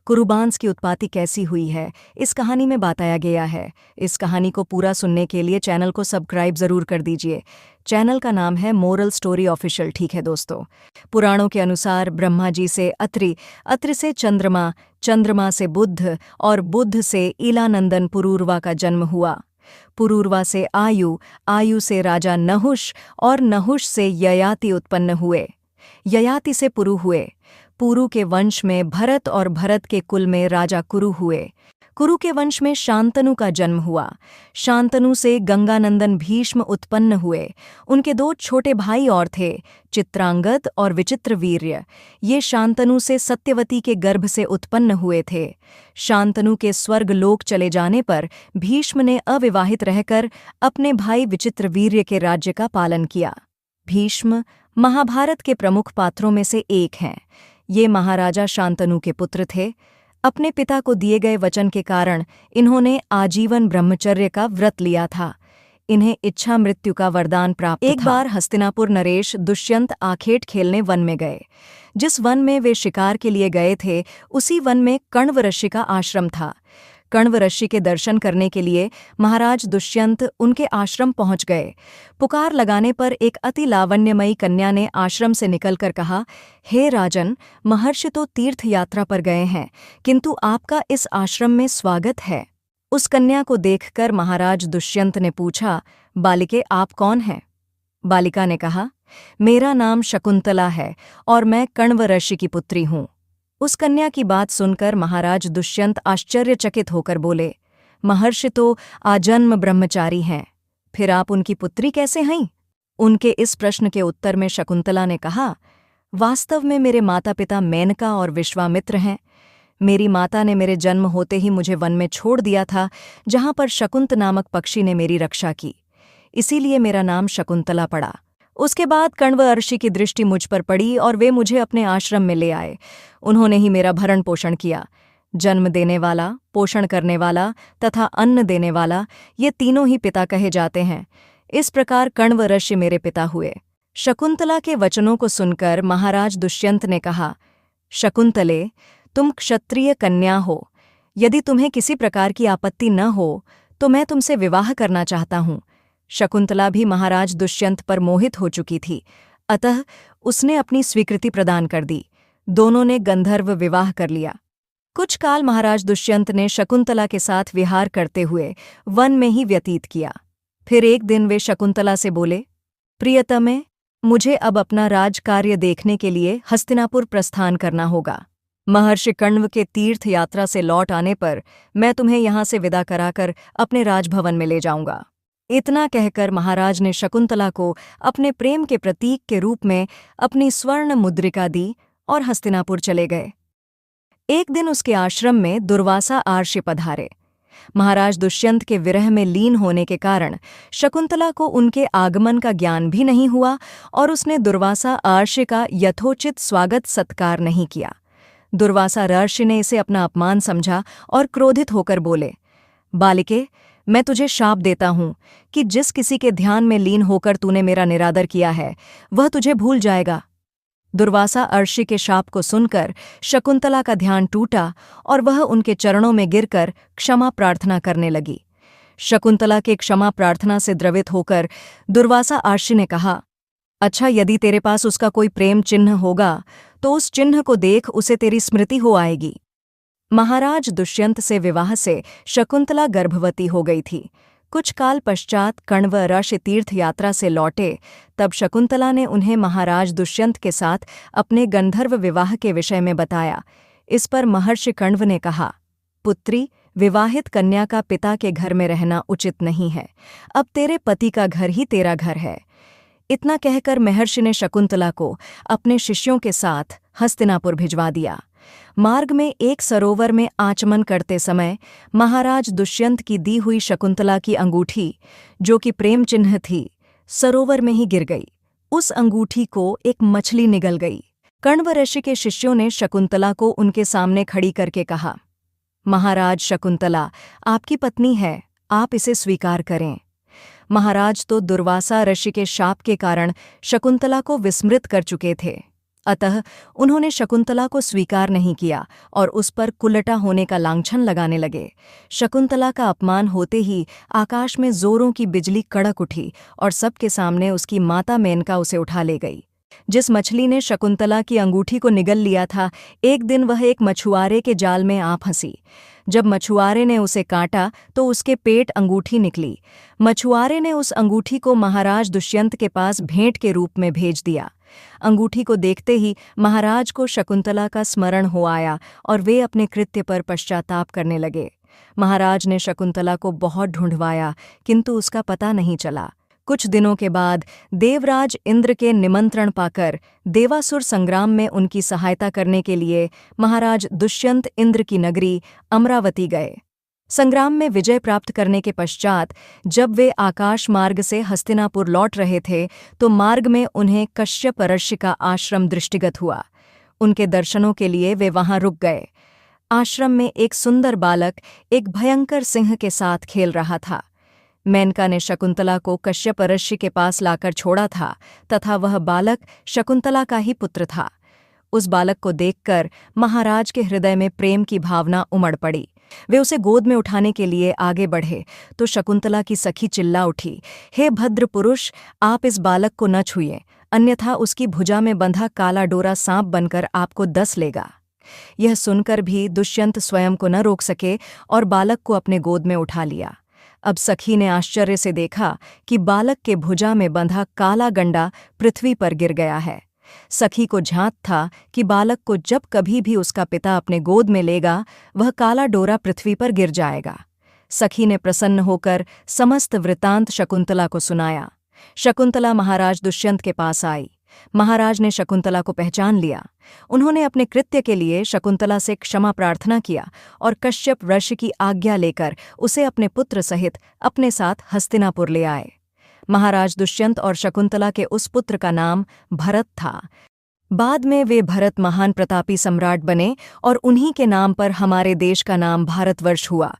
कुरुबांस की उत्पत्ति कैसी हुई है, इस कहानी में बताया गया है। इस कहानी को पूरा सुनने के लिए चैनल को सब्सक्राइब ज़रूर कर दीजिए। चैनल का नाम है मोरल स्टोरी ऑफिशियल, ठीक है दोस्तों। पुराणों के अनुसार ब्रह्मा जी से अत्रि, अत्रि से चंद्रमा, चंद्रमा से बुध और बुध से इलानंदन पुरूरवा का जन्म हुआ। पुरूरवा से आयु, आयु से राजा नहुष और नहुष से ययाति उत्पन्न हुए। ययाति से पुरु हुए। पुरु के वंश में भरत और भरत के कुल में राजा कुरु हुए। कुरु के वंश में शांतनु का जन्म हुआ। शांतनु से गंगानंदन भीष्म उत्पन्न हुए। उनके दो छोटे भाई और थे, चित्रांगद और विचित्रवीर्य। ये शांतनु से सत्यवती के गर्भ से उत्पन्न हुए थे। शांतनु के स्वर्ग लोक चले जाने पर भीष्म ने अविवाहित रहकर अपने भाई विचित्रवीर्य के राज्य का पालन किया। भीष्म महाभारत के प्रमुख पात्रों में से एक हैं। ये महाराजा शांतनु के पुत्र थे। अपने पिता को दिए गए वचन के कारण इन्होंने आजीवन ब्रह्मचर्य का व्रत लिया था। इन्हें इच्छा मृत्यु का वरदान प्राप्त था। एक बार हस्तिनापुर नरेश दुष्यंत आखेट खेलने वन में गए। जिस वन में वे शिकार के लिए गए थे, उसी वन में कण्व ऋषि का आश्रम था। कण्व ऋषि के दर्शन करने के लिए महाराज दुष्यंत उनके आश्रम पहुंच गए। पुकार लगाने पर एक अति लावण्यमयी कन्या ने आश्रम से निकलकर कहा, हे राजन, महर्षि तो तीर्थ यात्रा पर गए हैं, किंतु आपका इस आश्रम में स्वागत है। उस कन्या को देखकर महाराज दुष्यंत ने पूछा, बालिके, आप कौन हैं? बालिका ने कहा, मेरा नाम शकुंतला है और मैं कण्व ऋषि की पुत्री हूँ। उस कन्या की बात सुनकर महाराज दुष्यंत आश्चर्यचकित होकर बोले, महर्षि तो आजन्म ब्रह्मचारी हैं, फिर आप उनकी पुत्री कैसे हैं? उनके इस प्रश्न के उत्तर में शकुंतला ने कहा, वास्तव में मेरे माता पिता मेनका और विश्वामित्र हैं। मेरी माता ने मेरे जन्म होते ही मुझे वन में छोड़ दिया था, जहां पर शकुंत नामक पक्षी ने मेरी रक्षा की। इसीलिए मेरा नाम शकुंतला पड़ा। उसके बाद कण्व ऋषि की दृष्टि मुझ पर पड़ी और वे मुझे अपने आश्रम में ले आए। उन्होंने ही मेरा भरण पोषण किया। जन्म देने वाला, पोषण करने वाला तथा अन्न देने वाला, ये तीनों ही पिता कहे जाते हैं। इस प्रकार कण्व ऋषि मेरे पिता हुए। शकुंतला के वचनों को सुनकर महाराज दुष्यंत ने कहा, शकुंतले, तुम क्षत्रिय कन्या हो। यदि तुम्हें किसी प्रकार की आपत्ति न हो तो मैं तुमसे विवाह करना चाहता हूँ। शकुंतला भी महाराज दुष्यंत पर मोहित हो चुकी थी, अतः उसने अपनी स्वीकृति प्रदान कर दी। दोनों ने गंधर्व विवाह कर लिया। कुछ काल महाराज दुष्यंत ने शकुंतला के साथ विहार करते हुए वन में ही व्यतीत किया। फिर एक दिन वे शकुंतला से बोले, प्रियतमे, मुझे अब अपना राजकार्य देखने के लिए हस्तिनापुर प्रस्थान करना होगा। महर्षि कण्व के तीर्थ यात्रा से लौट आने पर मैं तुम्हें यहाँ से विदा कराकर अपने राजभवन में ले जाऊंगा। इतना कहकर महाराज ने शकुंतला को अपने प्रेम के प्रतीक के रूप में अपनी स्वर्ण मुद्रिका दी और हस्तिनापुर चले गए। एक दिन उसके आश्रम में दुर्वासा आर्षि पधारे। महाराज दुष्यंत के विरह में लीन होने के कारण शकुंतला को उनके आगमन का ज्ञान भी नहीं हुआ और उसने दुर्वासा आर्षि का यथोचित स्वागत सत्कार नहीं किया। दुर्वासा ऋषि ने इसे अपना अपमान समझा और क्रोधित होकर बोले, बालिके, मैं तुझे शाप देता हूँ कि जिस किसी के ध्यान में लीन होकर तूने मेरा निरादर किया है, वह तुझे भूल जाएगा। दुर्वासा ऋषि के शाप को सुनकर शकुंतला का ध्यान टूटा और वह उनके चरणों में गिरकर क्षमा प्रार्थना करने लगी। शकुंतला के क्षमा प्रार्थना से द्रवित होकर दुर्वासा ऋषि ने कहा, अच्छा, यदि तेरे पास उसका कोई प्रेम चिन्ह होगा तो उस चिन्ह को देख उसे तेरी स्मृति हो आएगी। महाराज दुष्यंत से विवाह से शकुंतला गर्भवती हो गई थी। कुछ काल पश्चात कण्व ऋषि तीर्थ यात्रा से लौटे, तब शकुंतला ने उन्हें महाराज दुष्यंत के साथ अपने गंधर्व विवाह के विषय में बताया। इस पर महर्षि कण्व ने कहा, पुत्री, विवाहित कन्या का पिता के घर में रहना उचित नहीं है। अब तेरे पति का घर ही तेरा घर है। इतना कहकर महर्षि ने शकुंतला को अपने शिष्यों के साथ हस्तिनापुर भिजवा दिया। मार्ग में एक सरोवर में आचमन करते समय महाराज दुष्यंत की दी हुई शकुंतला की अंगूठी, जो कि प्रेम चिन्ह थी, सरोवर में ही गिर गई। उस अंगूठी को एक मछली निगल गई। कण्व ऋषि के शिष्यों ने शकुंतला को उनके सामने खड़ी करके कहा, महाराज, शकुंतला आपकी पत्नी है, आप इसे स्वीकार करें। महाराज तो दुर्वासा ऋषि के शाप के कारण शकुंतला को विस्मृत कर चुके थे। अतः उन्होंने शकुंतला को स्वीकार नहीं किया और उस पर कुलटा होने का लांछन लगाने लगे। शकुंतला का अपमान होते ही आकाश में जोरों की बिजली कड़क उठी और सबके सामने उसकी माता मेनका उसे उठा ले गई। जिस मछली ने शकुंतला की अंगूठी को निगल लिया था, एक दिन वह एक मछुआरे के जाल में आ फंसी। जब मछुआरे ने उसे काटा तो उसके पेट अंगूठी निकली। मछुआरे ने उस अंगूठी को महाराज दुष्यंत के पास भेंट के रूप में भेज दिया। अंगूठी को देखते ही महाराज को शकुंतला का स्मरण हो आया और वे अपने कृत्य पर पश्चाताप करने लगे। महाराज ने शकुंतला को बहुत ढूंढवाया, किंतु उसका पता नहीं चला। कुछ दिनों के बाद देवराज इंद्र के निमंत्रण पाकर देवासुर संग्राम में उनकी सहायता करने के लिए महाराज दुष्यंत इंद्र की नगरी अमरावती गए। संग्राम में विजय प्राप्त करने के पश्चात जब वे आकाश मार्ग से हस्तिनापुर लौट रहे थे तो मार्ग में उन्हें कश्यप ऋषि का आश्रम दृष्टिगत हुआ। उनके दर्शनों के लिए वे वहां रुक गए। आश्रम में एक सुंदर बालक एक भयंकर सिंह के साथ खेल रहा था। मेनका ने शकुंतला को कश्यप ऋषि के पास लाकर छोड़ा था तथा वह बालक शकुंतला का ही पुत्र था। उस बालक को देखकर महाराज के हृदय में प्रेम की भावना उमड़ पड़ी। वे उसे गोद में उठाने के लिए आगे बढ़े तो शकुंतला की सखी चिल्ला उठी, हे भद्र पुरुष, आप इस बालक को न छुइए, अन्यथा उसकी भुजा में बंधा काला डोरा सांप बनकर आपको डस लेगा। यह सुनकर भी दुष्यंत स्वयं को न रोक सके और बालक को अपने गोद में उठा लिया। अब सखी ने आश्चर्य से देखा कि बालक के भुजा में बंधा काला गंडा पृथ्वी पर गिर गया है। सखी को झांत था कि बालक को जब कभी भी उसका पिता अपने गोद में लेगा, वह काला डोरा पृथ्वी पर गिर जाएगा। सखी ने प्रसन्न होकर समस्त वृत्तांत शकुंतला को सुनाया। शकुंतला महाराज दुष्यंत के पास आई। महाराज ने शकुंतला को पहचान लिया। उन्होंने अपने कृत्य के लिए शकुंतला से क्षमा प्रार्थना किया और कश्यप ऋषि की आज्ञा लेकर उसे अपने पुत्र सहित अपने साथ हस्तिनापुर ले आए। महाराज दुष्यंत और शकुंतला के उस पुत्र का नाम भरत था। बाद में वे भरत महान प्रतापी सम्राट बने और उन्हीं के नाम पर हमारे देश का नाम भारतवर्ष हुआ।